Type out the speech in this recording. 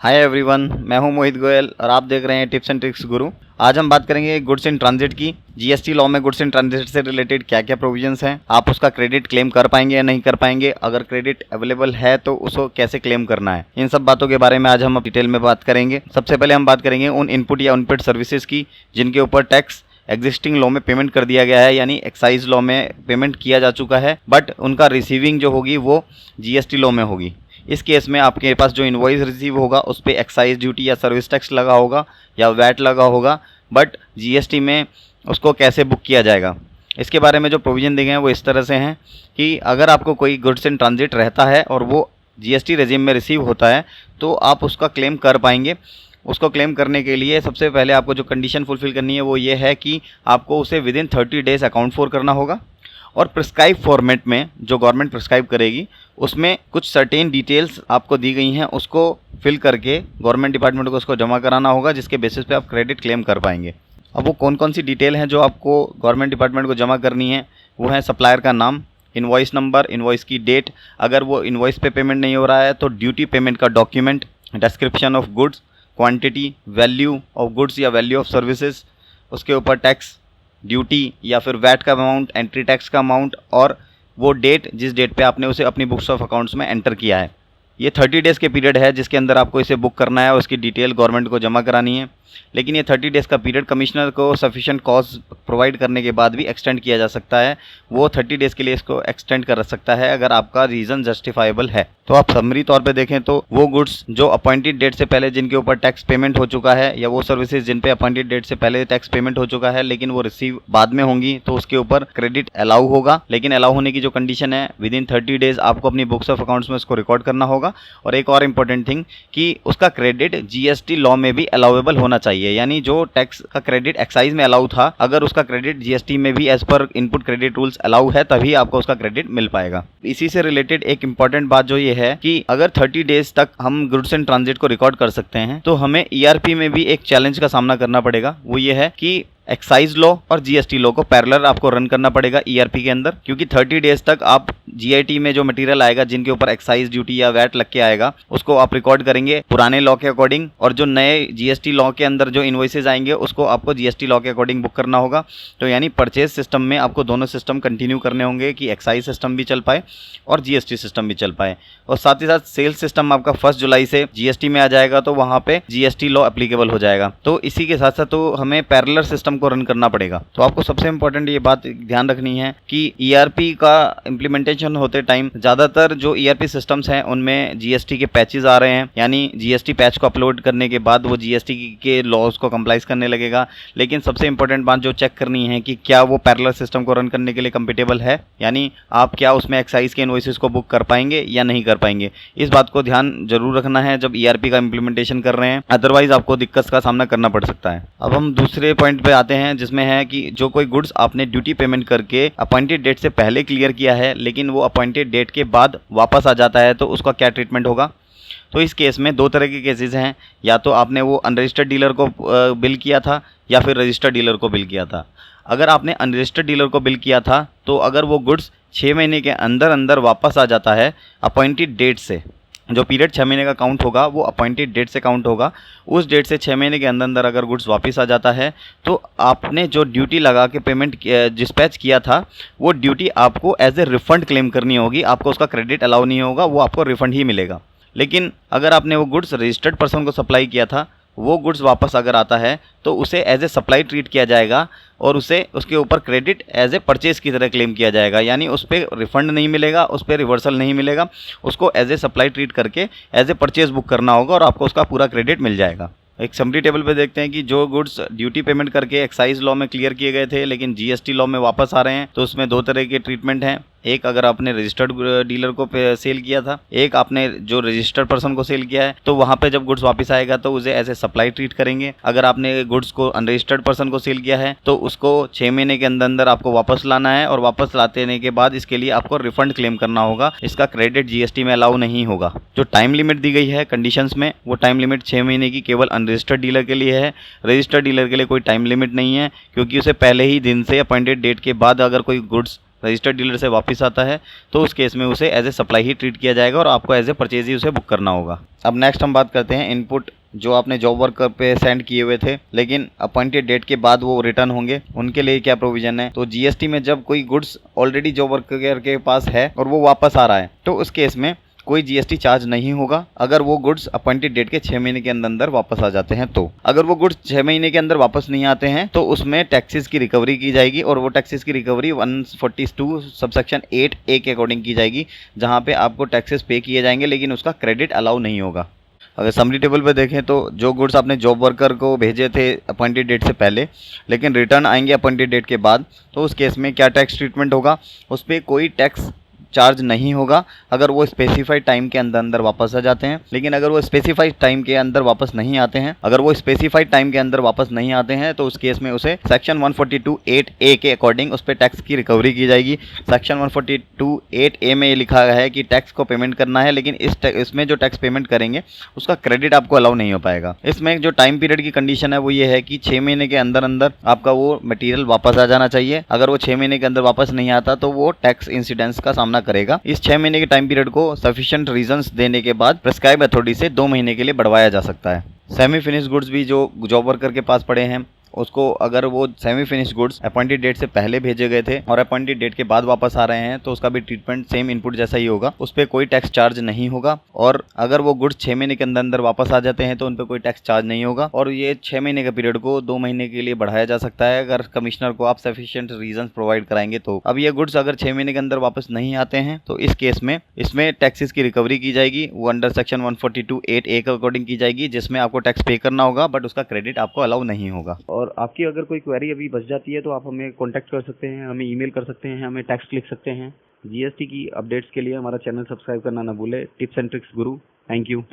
Hi everyone, मैं हूं मोहित गोयल और आप देख रहे हैं टिप्स एंड ट्रिक्स गुरु। आज हम बात करेंगे गुड्स इन ट्रांजिट की। जीएसटी लॉ में गुड्स इन ट्रांजिट से रिलेटेड क्या क्या प्रोविजंस हैं, आप उसका क्रेडिट क्लेम कर पाएंगे या नहीं कर पाएंगे, अगर क्रेडिट अवेलेबल है तो उसको कैसे क्लेम करना है, इन सब बातों के बारे में आज हम डिटेल में बात करेंगे। सबसे पहले हम बात करेंगे उन इनपुट या इनपुट सर्विसेज की जिनके ऊपर टैक्स एग्जिस्टिंग लॉ में पेमेंट कर दिया गया है, यानी एक्साइज लॉ में पेमेंट किया जा चुका है, बट उनका रिसीविंग जो होगी वो जीएसटी लॉ में होगी। इस केस में आपके पास जो इनवॉइस रिसीव होगा उस पर एक्साइज ड्यूटी या सर्विस टैक्स लगा होगा या वैट लगा होगा, बट जीएसटी में उसको कैसे बुक किया जाएगा, इसके बारे में जो प्रोविज़न दिए गए हैं वो इस तरह से हैं कि अगर आपको कोई गुड्स इन ट्रांजिट रहता है और वो जीएसटी रेजिम में रिसीव होता है तो आप उसका क्लेम कर पाएंगे। उसको क्लेम करने के लिए सबसे पहले आपको जो कंडीशन फुलफिल करनी है वो ये है कि आपको उसे विदिन 30 डेज अकाउंट फॉर करना होगा और प्रिस्क्राइब फॉर्मेट में जो गवर्नमेंट प्रिस्क्राइब करेगी उसमें कुछ सर्टेन डिटेल्स आपको दी गई हैं, उसको फिल करके गवर्नमेंट डिपार्टमेंट को उसको जमा कराना होगा, जिसके बेसिस पे आप क्रेडिट क्लेम कर पाएंगे। अब वो कौन कौन सी डिटेल हैं जो आपको गवर्नमेंट डिपार्टमेंट को जमा करनी है, वो है सप्लायर का नाम, इनवॉइस नंबर, इनवॉइस की डेट, अगर वो इनवॉइस पे पेमेंट नहीं हो रहा है तो ड्यूटी पेमेंट का document, description of goods, quantity, value of goods या वैल्यू ऑफ सर्विसेज, उसके ऊपर टैक्स, ड्यूटी या फिर वैट का अमाउंट, एंट्री टैक्स का अमाउंट और वो डेट जिस डेट पे आपने उसे अपनी बुक्स ऑफ अकाउंट्स में एंटर किया है। ये 30 डेज़ के पीरियड है जिसके अंदर आपको इसे बुक करना है, उसकी डिटेल गवर्नमेंट को जमा करानी है। लेकिन ये 30 डेज़ का पीरियड कमिश्नर को सफिशिएंट कॉज प्रोवाइड करने के बाद भी एक्सटेंड किया जा सकता है। वो 30 डेज़ के लिए इसको एक्सटेंड कर सकता है अगर आपका रीज़न जस्टिफाइबल है। तो आप समरी तौर पे देखें तो वो गुड्स जो अपॉइंटेड डेट से पहले जिनके ऊपर टैक्स पेमेंट हो चुका है या वो सर्विसेज जिन पे अपॉइंटेड डेट से पहले टैक्स पेमेंट हो चुका है लेकिन वो रिसीव बाद में होंगी तो उसके ऊपर क्रेडिट अलाउ होगा। लेकिन अलाउ होने की जो कंडीशन है विदिन 30 डेज़ आपको अपनी बुक्स ऑफ अकाउंट्स में उसको रिकॉर्ड करना होगा। और एक और इम्पोर्टेंट थिंग कि उसका क्रेडिट जीएसटी लॉ में भी अलाउेबल होना चाहिए, यानी जो टैक्स का क्रेडिट एक्साइज में अलाउ था अगर उसका क्रेडिट जीएसटी में भी as per input credit rules allow है तभी आपको उसका क्रेडिट मिल पाएगा। इसी से रिलेटेड एक इंपॉर्टेंट बात जो ये है कि अगर 30 डेज तक हम गुड्स इन ट्रांजिट को रिकॉर्ड कर सकते हैं तो हमें ईआरपी में भी एक चैलेंज का सामना करना पड़ेगा। वो ये है कि एक्साइज लॉ और जीएसटी लॉ को पैरेलल आपको रन करना पड़ेगा ईआरपी के अंदर, क्योंकि 30 डेज तक आप जीआईटी में जो मटेरियल आएगा जिनके ऊपर एक्साइज ड्यूटी या वैट लग के आएगा उसको आप रिकॉर्ड करेंगे पुराने लॉ के अकॉर्डिंग, और जो नए जीएसटी लॉ के अंदर जो इनवॉइसेज आएंगे उसको आपको जीएसटी लॉ के अकॉर्डिंग बुक करना होगा। तो यानी परचेज सिस्टम में आपको दोनों सिस्टम कंटिन्यू करने होंगे कि एक्साइज सिस्टम भी चल पाए और जीएसटी सिस्टम भी चल पाए। और साथ ही साथ सेल्स सिस्टम आपका 1 जुलाई से जीएसटी में आ जाएगा तो वहाँ पे जीएसटी लॉ एप्लीकेबल हो जाएगा। तो इसी के साथ साथ तो हमें पैरेलल सिस्टम को रन करना पड़ेगा। तो आपको सबसे इंपॉर्टेंट ये बात ध्यान रखनी है कि ईआरपी का इम्प्लीमेंटेशन होते टाइम ज्यादातर जो ईआरपी सिस्टम्स हैं उनमें जीएसटी के पैचेस आ रहे हैं, यानी जीएसटी पैच को अपलोड करने के बाद वो जीएसटी के लॉज को कंप्लाइज करने लगेगा। लेकिन सबसे इंपॉर्टेंट बात जो चेक करनी है कि क्या वो पैरेलल सिस्टम को रन करने के लिए कंपेटेबल है, यानी आप क्या उसमें एक्साइज के इनवॉइसेस को बुक कर पाएंगे या नहीं कर पाएंगे। इस बात को ध्यान जरूर रखना है जब ईआरपी का इम्प्लीमेंटेशन कर रहे हैं, अदरवाइज आपको दिक्कत का सामना करना पड़ सकता है। अब हम दूसरे पॉइंट पे आते हैं जिसमें है कि जो कोई गुड्स आपने ड्यूटी पेमेंट करके अपॉइंटेड डेट से पहले क्लियर किया है लेकिन वो अपॉइंटेड डेट के बाद वापस आ जाता है तो उसका क्या ट्रीटमेंट होगा। तो इस केस में 2 तरह के केसेस हैं, या तो आपने वो अनरजिस्टर्ड डीलर को बिल किया था या फिर रजिस्टर्ड डीलर को बिल किया था। अगर आपने अनरजिस्टर्ड डीलर को बिल किया था तो अगर वो गुड्स 6 महीने के अंदर अंदर वापस आ जाता है अपॉइंटेड डेट से, जो पीरियड 6 महीने का काउंट होगा वो अपॉइंटेड डेट से काउंट होगा, उस डेट से 6 महीने के अंदर अंदर अगर गुड्स वापस आ जाता है तो आपने जो ड्यूटी लगा के पेमेंट डिस्पैच किया था वो ड्यूटी आपको एज ए रिफंड क्लेम करनी होगी। आपको उसका क्रेडिट अलाउ नहीं होगा, वो आपको रिफंड ही मिलेगा। लेकिन अगर आपने वो गुड्स रजिस्टर्ड पर्सन को सप्लाई किया था, वो गुड्स वापस अगर आता है तो उसे एज ए सप्लाई ट्रीट किया जाएगा और उसे उसके ऊपर क्रेडिट एज ए परचेज की तरह क्लेम किया जाएगा, यानी उस पर रिफंड नहीं मिलेगा, उस पर रिवर्सल नहीं मिलेगा, उसको एज ए सप्लाई ट्रीट करके एज ए परचेज बुक करना होगा और आपको उसका पूरा क्रेडिट मिल जाएगा। एक समरी टेबल पे देखते हैं कि जो गुड्स ड्यूटी पेमेंट करके एक्साइज लॉ में क्लियर किए गए थे लेकिन जीएसटी लॉ में वापस आ रहे हैं तो उसमें 2 तरह के ट्रीटमेंट हैं। एक अगर आपने रजिस्टर्ड डीलर को सेल किया था, एक आपने जो रजिस्टर्ड पर्सन को सेल किया है तो वहाँ पे जब गुड्स वापस आएगा तो उसे ऐसे सप्लाई ट्रीट करेंगे। अगर आपने गुड्स को अनरजिस्टर्ड पर्सन को सेल किया है तो उसको 6 महीने के अंदर अंदर आपको वापस लाना है और वापस लाने के बाद इसके लिए आपको रिफंड क्लेम करना होगा। इसका क्रेडिट जीएसटी में अलाउ नहीं होगा। जो टाइम लिमिट दी गई है कंडीशंस में वो टाइम लिमिट 6 महीने की केवल अनरजिस्टर्ड डीलर के लिए है। रजिस्टर्ड डीलर के लिए कोई टाइम लिमिट नहीं है, क्योंकि उसे पहले ही दिन से अपॉइंटेड डेट के बाद अगर कोई गुड्स रजिस्टर्ड डीलर से वापस आता है तो उस केस में उसे एज ए सप्लाई ही ट्रीट किया जाएगा और आपको एज ए परचेज ही उसे बुक करना होगा। अब नेक्स्ट हम बात करते हैं इनपुट जो आपने जॉब वर्कर पे सेंड किए हुए थे लेकिन अपॉइंटेड डेट के बाद वो रिटर्न होंगे, उनके लिए क्या प्रोविजन है। तो जीएसटी में जब कोई गुड्स ऑलरेडी जॉब वर्कर के पास है और वो वापस आ रहा है तो उस केस में कोई जीएसटी चार्ज नहीं होगा अगर वो गुड्स अपॉइंटेड डेट के 6 महीने के अंदर वापस आ जाते हैं। तो अगर वो गुड्स 6 महीने के अंदर वापस नहीं आते हैं तो उसमें टैक्सेस की रिकवरी की जाएगी और वो टैक्सेस की रिकवरी 142 सबसेक्शन 8A के अकॉर्डिंग की जाएगी, जहां पे आपको टैक्सेस पे किए जाएंगे लेकिन उसका क्रेडिट अलाउ नहीं होगा। अगर समरी टेबल पे देखें तो जो गुड्स आपने जॉब वर्कर को भेजे थे अपॉइंटेड डेट से पहले लेकिन रिटर्न आएंगे अपॉइंटेड डेट के बाद, तो उस केस में क्या टैक्स ट्रीटमेंट होगा, उस पर कोई टैक्स चार्ज नहीं होगा अगर वो स्पेसिफाइड टाइम के अंदर वापस आ जाते हैं। लेकिन अगर वो स्पेसिफाइड टाइम के अंदर वापस नहीं आते हैं तो उस केस में उसे सेक्शन 142(8)A के अकॉर्डिंग उस पर टैक्स की रिकवरी की जाएगी। सेक्शन 142(8)A में लिखा है कि टैक्स को पेमेंट करना है लेकिन इसमें जो टैक्स पेमेंट करेंगे उसका क्रेडिट आपको अलाउ नहीं हो पाएगा। इसमें जो टाइम पीरियड की कंडीशन है वो ये है कि 6 महीने के अंदर आपका वो मटेरियल वापस आ जाना चाहिए। अगर वो 6 महीने के अंदर वापस नहीं आता तो वो टैक्स इंसिडेंस का सामना करेगा। इस 6 महीने के टाइम पीरियड को सफिशिएंट रीजंस देने के बाद प्रेस्क्राइब अथॉरिटी से 2 महीने के लिए बढ़वाया जा सकता है। सेमी फिनिश गुड्स भी जो जॉब वर्कर के पास पड़े हैं उसको अगर वो semi finish goods appointed date से पहले भेजे गए थे और अपॉइंटेड डेट के बाद वापस आ रहे हैं तो उसका भी ट्रीटमेंट सेम इनपुट जैसा ही होगा, उस पर कोई टैक्स चार्ज नहीं होगा। और अगर वो गुड्स 6 महीने के अंदर वापस आ जाते हैं तो उन पर कोई टैक्स चार्ज नहीं होगा और ये 6 महीने के पीरियड को 2 महीने के लिए बढ़ाया जा सकता है अगर कमिश्नर को आप सफिशिएंट रीजन प्रोवाइड कराएंगे तो। अब ये गुड्स अगर 6 महीने के अंदर वापस नहीं आते हैं तो इस केस में इसमें टैक्सेस की रिकवरी की जाएगी, वो अंडर सेक्शन 142(8)A के अकॉर्डिंग की जाएगी, जिसमें आपको टैक्स पे करना होगा बट उसका क्रेडिट आपको अलाउ नहीं होगा। और आपकी अगर कोई क्वेरी अभी बच जाती है तो आप हमें कांटेक्ट कर सकते हैं, हमें ईमेल कर सकते हैं, हमें टेक्स्ट लिख सकते हैं। जीएसटी की अपडेट्स के लिए हमारा चैनल सब्सक्राइब करना ना भूलें। Tips and tricks Guru. Thank you.